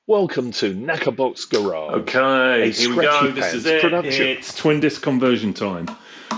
Welcome to Knackerbox Garage. Okay, a here we go. Scratchy This is Pants it. production. It's twin disc conversion time.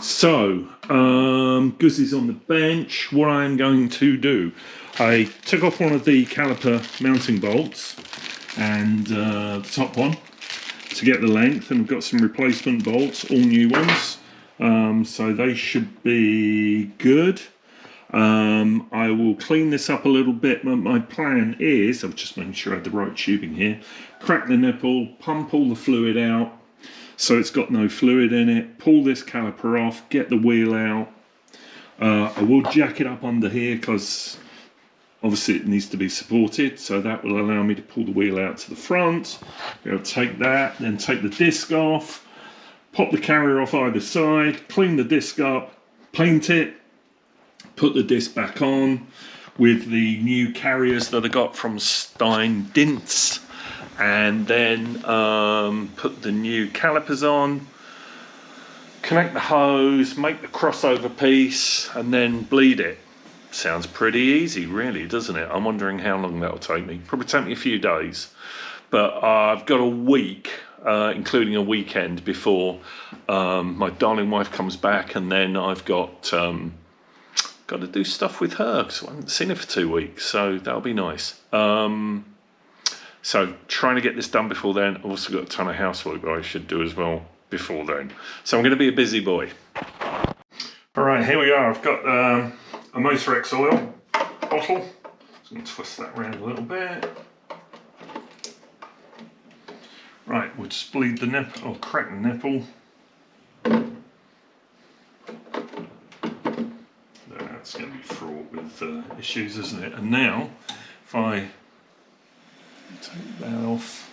So, Guzzi's on the bench. What I am going to do, I took off one of the caliper mounting bolts and the top one to get the length, and we've got some replacement bolts, all new ones. So they should be good. I will clean this up a little bit, but my plan is, I'm just making sure I have the right tubing here, crack the nipple, pump all the fluid out so it's got no fluid in it, pull this caliper off, get the wheel out. I will jack it up under here because obviously it needs to be supported, so that will allow me to pull the wheel out to the front. I'll take that, then take the disc off, pop the carrier off either side, clean the disc up, paint it, put the disc back on with the new carriers that I got from Stein Dintz, and then put the new calipers on, connect the hose, make the crossover piece, and then bleed it. Sounds pretty easy, really, doesn't it? I'm wondering how long that'll take me. Probably take me a few days, but I've got a week, including a weekend, before my darling wife comes back, and then I've got to do stuff with her because I haven't seen her for 2 weeks, so that'll be nice. So trying to get this done before then. I've also got a ton of housework that I should do as well before then. So I'm going to be a busy boy. All right, here we are. I've got a Motor X oil bottle. Just going to twist that around a little bit. Right, we'll just bleed the nipple, or crack the nipple. It's going to be fraught with issues, isn't it? And now, if I take that off,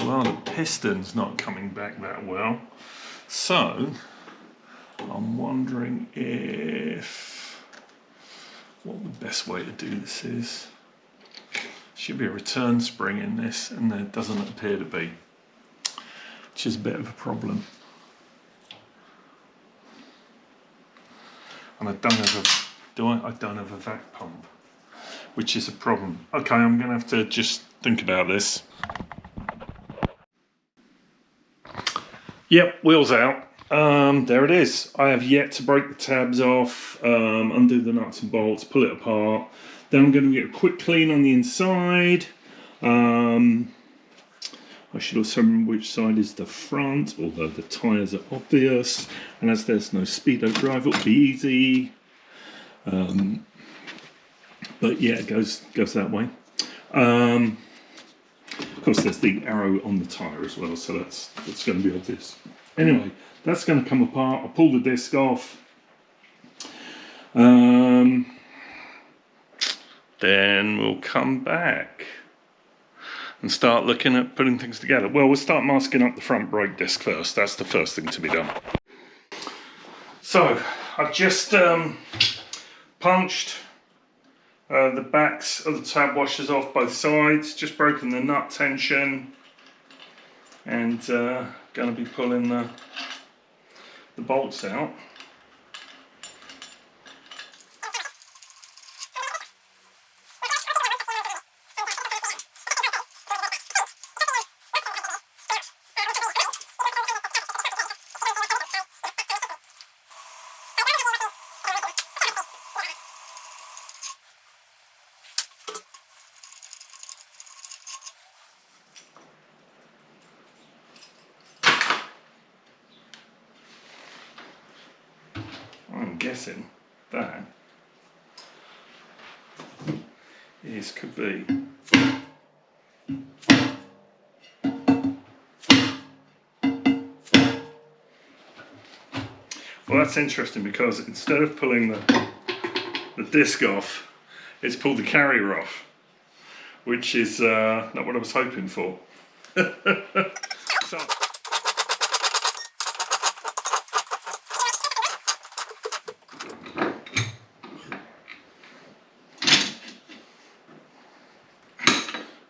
well, the piston's not coming back that well, so I'm wondering what the best way to do this is. Should be a return spring in this, and there doesn't appear to be, which is a bit of a problem. And I don't have a vac pump, which is a problem. Okay, I'm going to have to just think about this. Yep, wheels out. There it is. I have yet to break the tabs off, undo the nuts and bolts, pull it apart. Then I'm going to get a quick clean on the inside. I should also remember which side is the front, although the tyres are obvious. And as there's no speedo drive, it'll be easy. But yeah, it goes that way. Of course, there's the arrow on the tyre as well, so that's going to be obvious. Anyway, that's going to come apart. I'll pull the disc off. Then we'll come back and start looking at putting things together. Well, we'll start masking up the front brake disc first. That's the first thing to be done. So I've just punched the backs of the tab washers off both sides, just broken the nut tension, and going to be pulling the bolts out. I'm guessing that could be well, that's interesting because instead of pulling the disc off, it's pulled the carrier off, which is not what I was hoping for. So,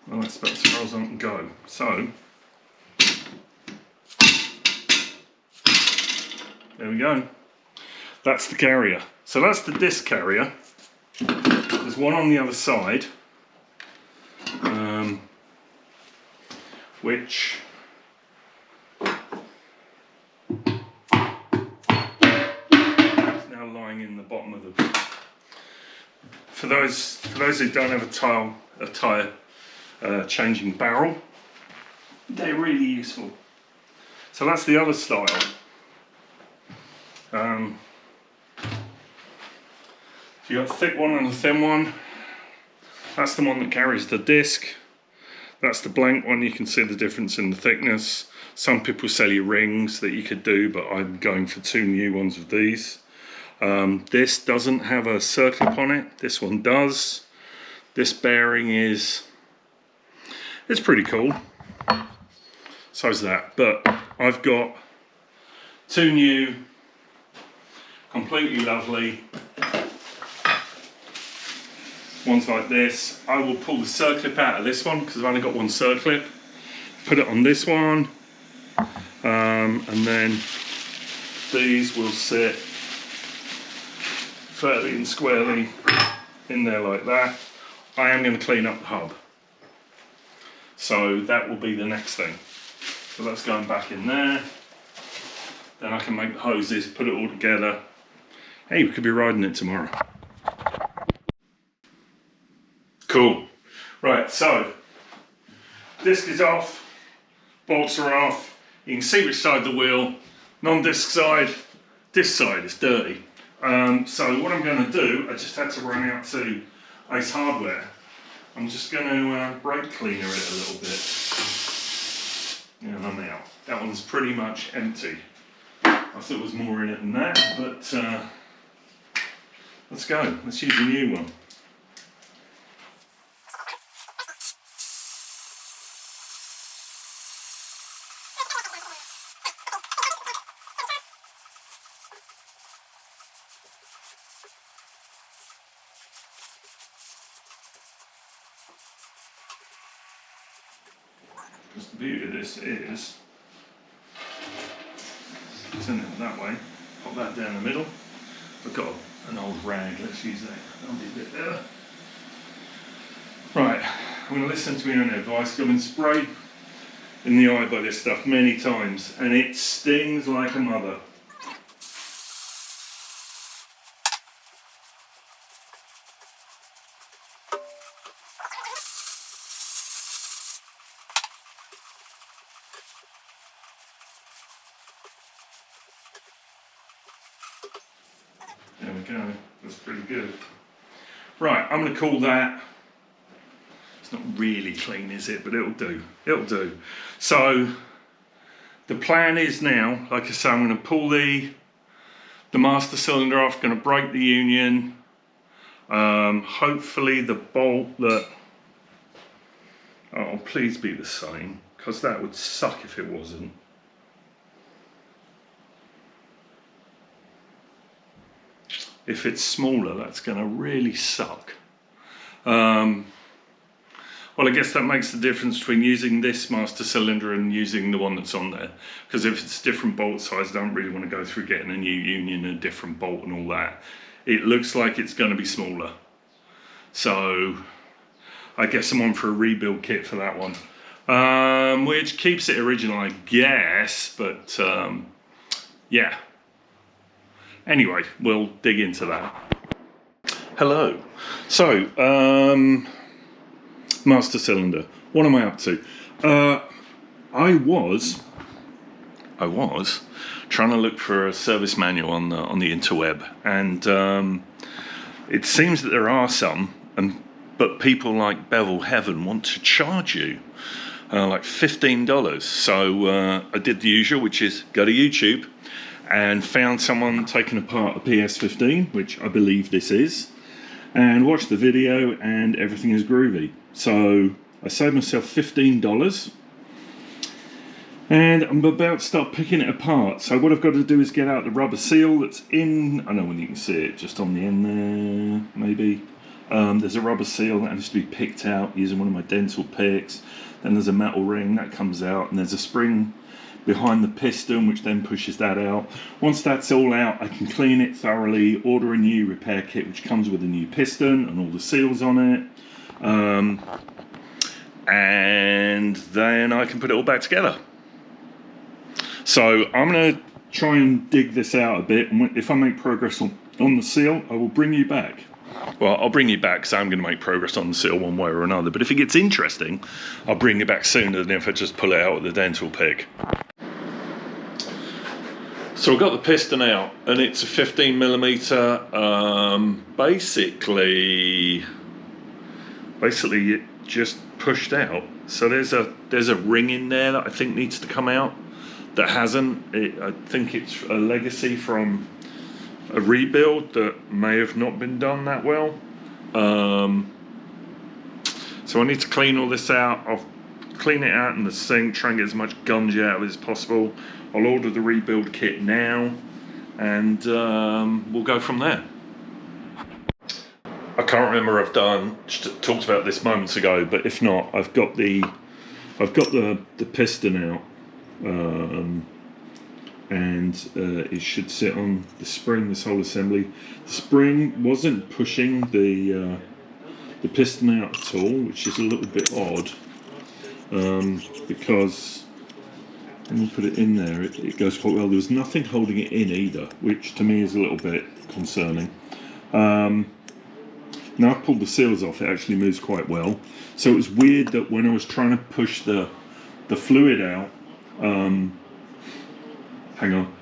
well, that's about as far as I can go. So there we go. That's the carrier. So that's the disc carrier. There's one on the other side, which is now lying in the bottom of the. For those who don't have a tyre changing barrel, they're really useful. So that's the other style. You got a thick one and a thin one. That's the one that carries the disc. That's the blank one. You can see the difference in the thickness. Some people sell you rings that you could do, but I'm going for 2 new ones of these. This doesn't have a circlip on it. This one does. This bearing it's pretty cool. So's that. But I've got 2 new, completely lovely ones like this. I will pull the circlip out of this one because I've only got one circlip. Put it on this one, and then these will sit fairly and squarely in there like that. I am going to clean up the hub, so that will be the next thing. So that's going back in there. Then I can make the hoses, put it all together. Hey, we could be riding it tomorrow. Cool. Right, so disc is off, bolts are off. You can see which side of the wheel. Non-disc side, disc side is dirty. So what I'm going to do, I just had to run out to Ace Hardware. I'm just going to brake cleaner it a little bit. And I'm out. That one's pretty much empty. I thought there was more in it than that, but let's go. Let's use a new one. Because the beauty of this is, turn it that way, pop that down the middle. I've got an old rag, let's use that. That'll be a bit better. Right, I'm going to listen to my own advice. I've been sprayed in the eye by this stuff many times, and it stings like a mother. There we go, that's pretty good. Right, I'm going to call that, it's not really clean is it, but it'll do, it'll do. So the plan is now, like I say, I'm going to pull the master cylinder off, going to break the union, hopefully the bolt that, oh please be the same, because that would suck if it wasn't. If it's smaller, that's going to really suck. Well, I guess that makes the difference between using this master cylinder and using the one that's on there. Because if it's different bolt size, I don't really want to go through getting a new union and a different bolt and all that. It looks like it's going to be smaller. So I guess I'm on for a rebuild kit for that one. Which keeps it original, I guess, but yeah. Anyway, we'll dig into that. Hello. So, master cylinder. What am I up to? I was trying to look for a service manual on the interweb, and it seems that there are some, but people like Bevel Heaven want to charge you like $15. So I did the usual, which is go to YouTube and found someone taking apart a PS15, which I believe this is, and watched the video, and everything is groovy. So I saved myself $15, and I'm about to start picking it apart. So what I've got to do is get out the rubber seal that's in, I don't know when you can see it, just on the end there, maybe. There's a rubber seal that has to be picked out using one of my dental picks. then there's a metal ring that comes out, and there's a spring behind the piston which then pushes that out. Once that's all out, I can clean it thoroughly, order a new repair kit which comes with a new piston and all the seals on it, and then I can put it all back together. So I'm going to try and dig this out a bit, and if I make progress on the seal, I will bring you back. Well, I'll bring you back because I'm going to make progress on the seal one way or another, but if it gets interesting, I'll bring you back sooner than if I just pull it out with the dental pick. So I've got the piston out, and it's a 15mm. Basically it just pushed out. So there's a ring in there that I think needs to come out that hasn't. I think it's a legacy from a rebuild that may have not been done that well. So I need to clean all this out. I'll clean it out in the sink, try and get as much gunge out of it as possible. I'll order the rebuild kit now, and we'll go from there. I can't remember if I've talked about this moments ago, but if not, I've got the piston out, and it should sit on the spring. This whole assembly, the spring wasn't pushing the piston out at all, which is a little bit odd, because when you put it in there, it goes quite well. There was nothing holding it in either, which to me is a little bit concerning. Now I've pulled the seals off, it actually moves quite well. So it was weird that when I was trying to push the fluid out, hang on.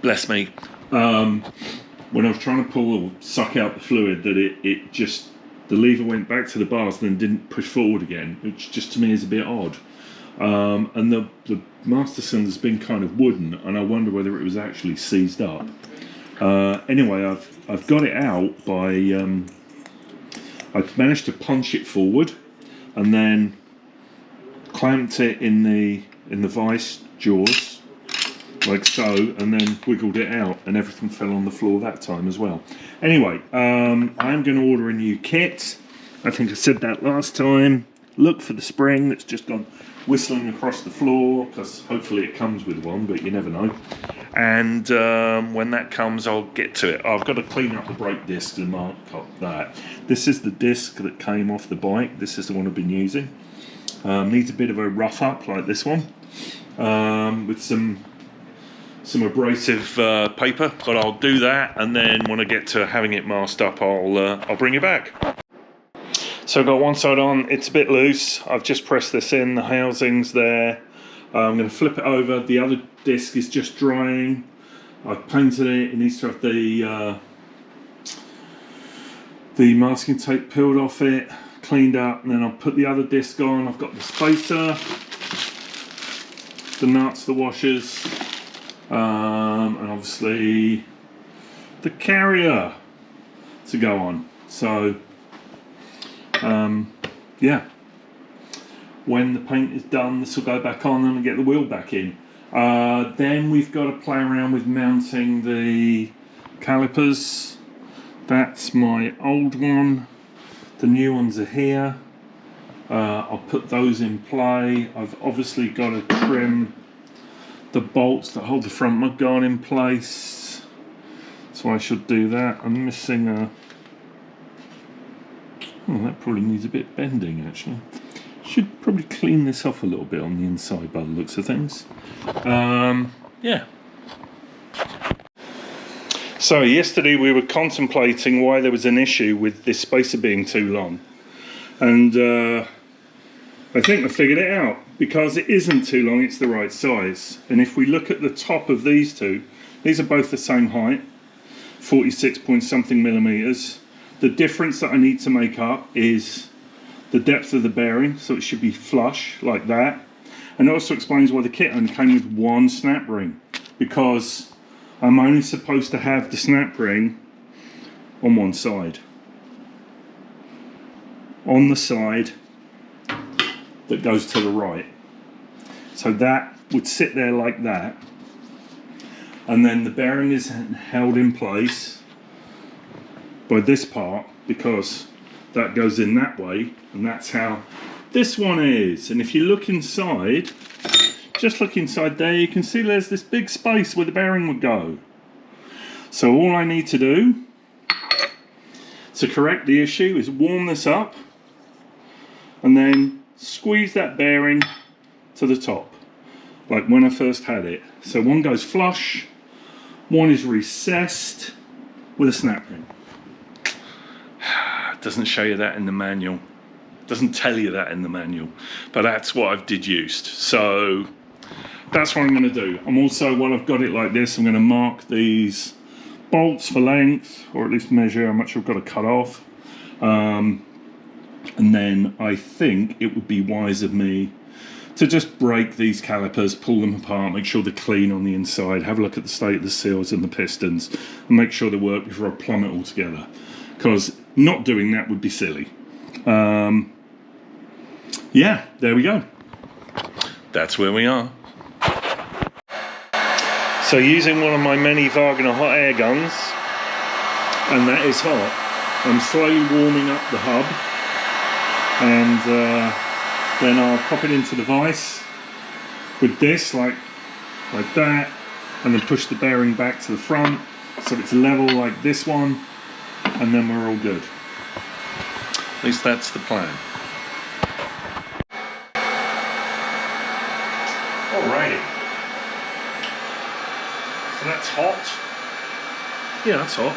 Bless me. When I was trying to pull or suck out the fluid, that it just, the lever went back to the bars and then didn't push forward again, which just to me is a bit odd. And the master cylinder's been kind of wooden, and I wonder whether it was actually seized up. Anyway, I've got it out by I've managed to punch it forward and then clamped it in the vice jaws like so, and then wiggled it out, and everything fell on the floor that time as well. Anyway, I'm going to order a new kit. I think I said that last time. Look for the spring that's just gone whistling across the floor, because hopefully it comes with one, but you never know. And when that comes, I'll get to it. I've got to clean up the brake disc and mark up that. This is the disc that came off the bike. This is the one I've been using. Needs a bit of a rough up like this one, with some abrasive paper, but I'll do that, and then when I get to having it masked up, I'll bring it back. So I've got one side on, it's a bit loose. I've just pressed this in, the housing's there. I'm going to flip it over. The other disc is just drying. I've painted it. It needs to have the masking tape peeled off it, cleaned up, and then I'll put the other disc on. I've got the spacer, the nuts, the washers, and obviously the carrier to go on. So yeah, when the paint is done, this will go back on and get the wheel back in. Then we've got to play around with mounting the calipers. That's my old one. The new ones are here. I'll put those in play. I've obviously got to trim the bolts that hold the front mudguard in place, so I should do that. I'm missing a... oh, that probably needs a bit bending actually. Should probably clean this off a little bit on the inside by the looks of things. Yeah. So yesterday we were contemplating why there was an issue with this spacer being too long, and I think I figured it out, because it isn't too long, it's the right size. And if we look at the top of these two, these are both the same height, 46 point something millimeters. The difference that I need to make up is the depth of the bearing, so it should be flush like that. And it also explains why the kit only came with one snap ring, because I'm only supposed to have the snap ring on one side, on the side that goes to the right. So that would sit there like that, and then the bearing is held in place by this part, because that goes in that way, and that's how this one is. And if you look inside, just look inside there, you can see there's this big space where the bearing would go. So all I need to do to correct the issue is warm this up and then squeeze that bearing to the top, like when I first had it. So one goes flush, one is recessed with a snap ring. It doesn't show you that in the manual. Doesn't tell you that in the manual, but that's what I've deduced. So that's what I'm going to do. I'm also, while I've got it like this, I'm going to mark these bolts for length, or at least measure how much I've got to cut off. And then I think it would be wise of me to just break these calipers, pull them apart, make sure they're clean on the inside, have a look at the state of the seals and the pistons, and make sure they work before I plumb it all together. Because not doing that would be silly. Yeah, there we go. That's where we are. So using one of my many Wagner hot air guns, and that is hot, I'm slowly warming up the hub, and then I'll pop it into the vise with this, like that, and then push the bearing back to the front so it's level like this one, and then we're all good. At least that's the plan. Alrighty. So that's hot. Yeah, that's hot.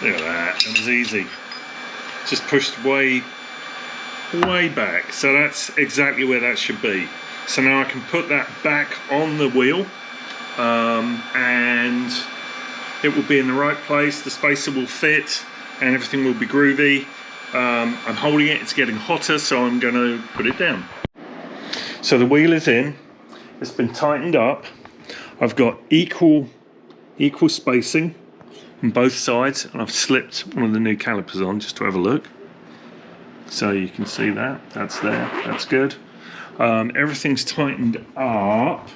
Look at that, that was easy. Just pushed way back. So that's exactly where that should be. So now I can put that back on the wheel, and it will be in the right place, the spacer will fit, and everything will be groovy. I'm holding it, it's getting hotter, so I'm going to put it down. So the wheel is in, it's been tightened up. I've got equal spacing on both sides, and I've slipped one of the new calipers on just to have a look. So you can see that, that's there, that's good. Everything's tightened up,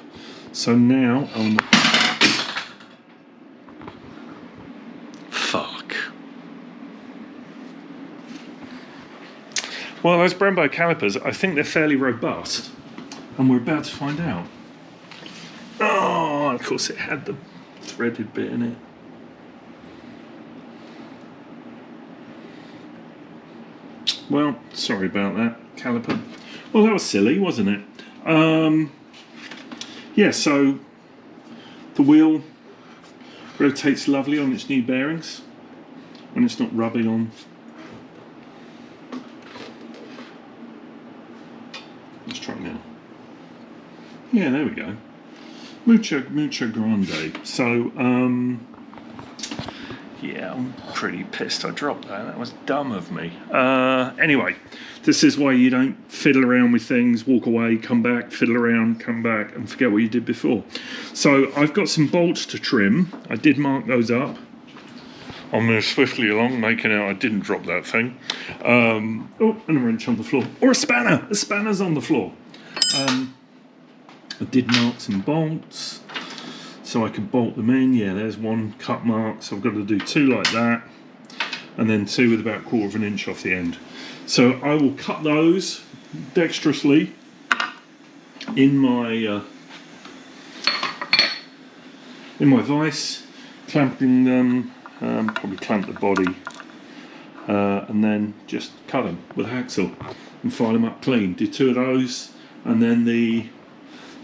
so now I'm... Fuck. Well, those Brembo calipers, I think they're fairly robust, and we're about to find out. Oh, of course it had the threaded bit in it. Well, sorry about that, caliper. Well, that was silly, wasn't it? Yeah, so the wheel rotates lovely on its new bearings when it's not rubbing on. Let's try now. Yeah, there we go. Mucho grande. So, yeah, I'm pretty pissed I dropped that. That was dumb of me. Anyway, this is why you don't fiddle around with things, walk away, come back, fiddle around, come back, and forget what you did before. So I've got some bolts to trim. I did mark those up. I'm going swiftly along, making out I didn't drop that thing. Oh, and a wrench on the floor. Or a spanner! A spanner's on the floor. I did mark some bolts, so I could bolt them in. Yeah, there's one cut mark, so I've got to do two like that, and then two with about 1/4 of an inch off the end. So I will cut those dexterously in my vise, clamping them, probably clamp the body, and then just cut them with a hacksaw and file them up clean. Do two of those, and then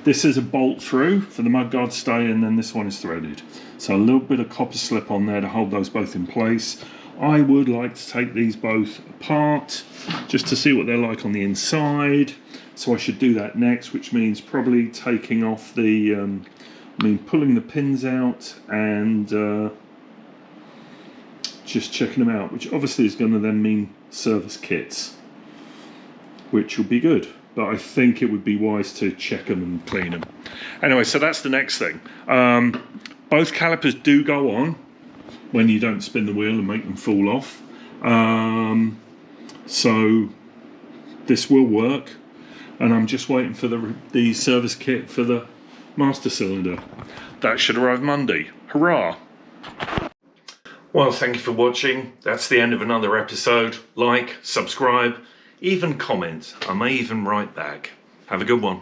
this is a bolt through for the mudguard stay, and then this one is threaded. So a little bit of copper slip on there to hold those both in place. I would like to take these both apart just to see what they're like on the inside. So I should do that next, which means probably taking off the, pulling the pins out and just checking them out, which obviously is going to then mean service kits, which will be good. But I think it would be wise to check them and clean them. Anyway, so that's the next thing. Both calipers do go on when you don't spin the wheel and make them fall off. So this will work. and I'm just waiting for the service kit for the master cylinder. That should arrive Monday. Hurrah! Well, thank you for watching. That's the end of another episode. Like, subscribe, even comment. I may even write back. Have a good one.